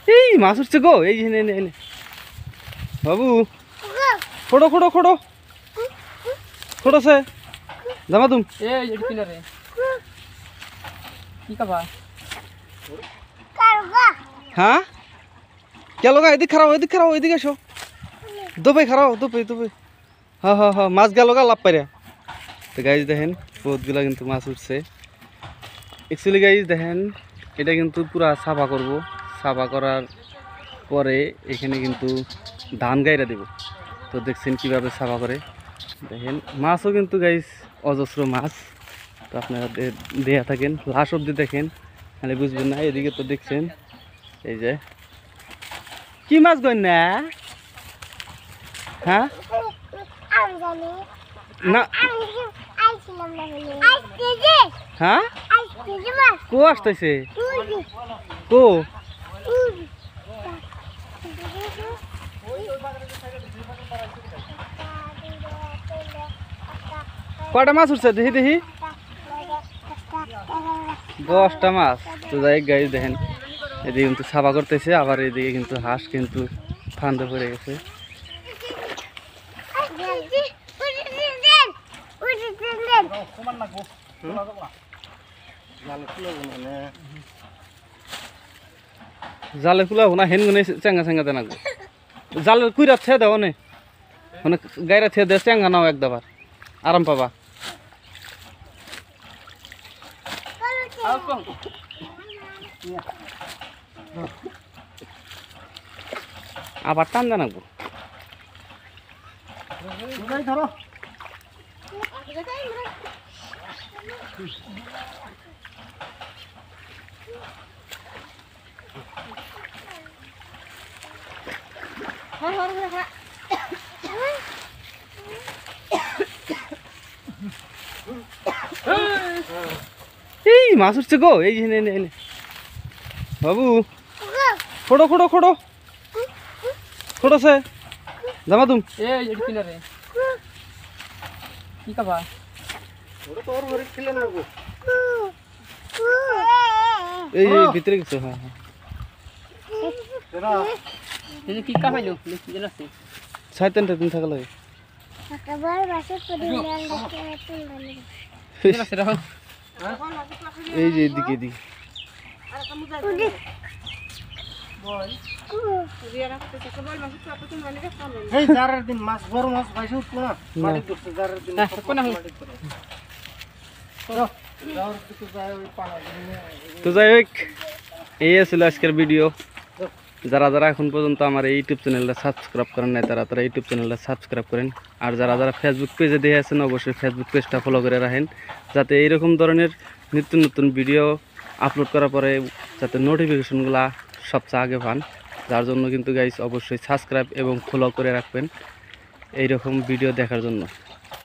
এই মাছ উঠছে গো, এই এনে এনে এনে বাবু খোড়ো খোড়ো খোড়ো খোড়ো সে জামা তুম হ্যাঁ কেন গা এদিক খারাপ এদিকে এসো দুপাই খারাপ দুপাই দুপাই হ্যাঁ হ্যাঁ হ্যাঁ মাছ গেল গা লাভ পাইরা তো গাইজ দেখেন বহুতগুলা কিন্তু মাছ উঠছে অ্যাকচুয়ালি গাইজ দেখেন এটা কিন্তু পুরা সাফা করব, সাফা করার পরে এখানে কিন্তু ধান গাইরা দেব। তো দেখছেন কিভাবে সাফা করে, দেখেন মাছও কিন্তু গাইজ অজস্র মাছ। তো আপনারা দেয়া থাকেন লাস্ট অব্দি দেখেন, তাহলে বুঝবেন না। এদিকে তো দেখছেন এই যে কি মাছ গই না, হ্যাঁ না হ্যাঁ কো আসতেছে কো কয়টা মাছ উঠছে দেখি দেখি 10টা মাছ। তো যাই গাইজ দেখেন এদিকে কিন্তু সাফা করতেছে, আবার এদিকে কিন্তু হাঁস কিন্তু ফান্দে পড়ে গেছে। জালে খুলাবো না হেন গুনে চেঙ্গা চেঙ্গা দেন আগো জালে কুইরা ছে দেও নে মানে গাইরা ছে দে চেঙ্গা নাও একদাবার আরাম পাবা। আবার টান দেন আগো ধরো এই মাছ উঠছে গো, এই এনে এনে এনে বাবু খোড়ো খোড়ো খোড়ো খোড়ো সে জামা তুম এই ভিতরে গেছে। হ্যাঁ সাইতেনটা দিন থাকলে এই যে এদিকে এদিকে তো যাই হোক এই ছিল আজকের ভিডিও। যারা যারা এখন পর্যন্ত আমার এই ইউটিউব চ্যানেলটা সাবস্ক্রাইব করেন নাই তারা তারা ইউটিউব চ্যানেলটা সাবস্ক্রাইব করেন। আর যারা যারা ফেসবুক পেজে দেখে আছেন অবশ্যই ফেসবুক পেজটা ফলো করে রাখেন, যাতে এইরকম ধরনের নিত্য নতুন ভিডিও আপলোড করার পরে যাতে নোটিফিকেশনগুলো সবচেয়ে আগে পান। যার জন্য কিন্তু গাইস অবশ্যই সাবস্ক্রাইব এবং ফলো করে রাখবেন এইরকম ভিডিও দেখার জন্য।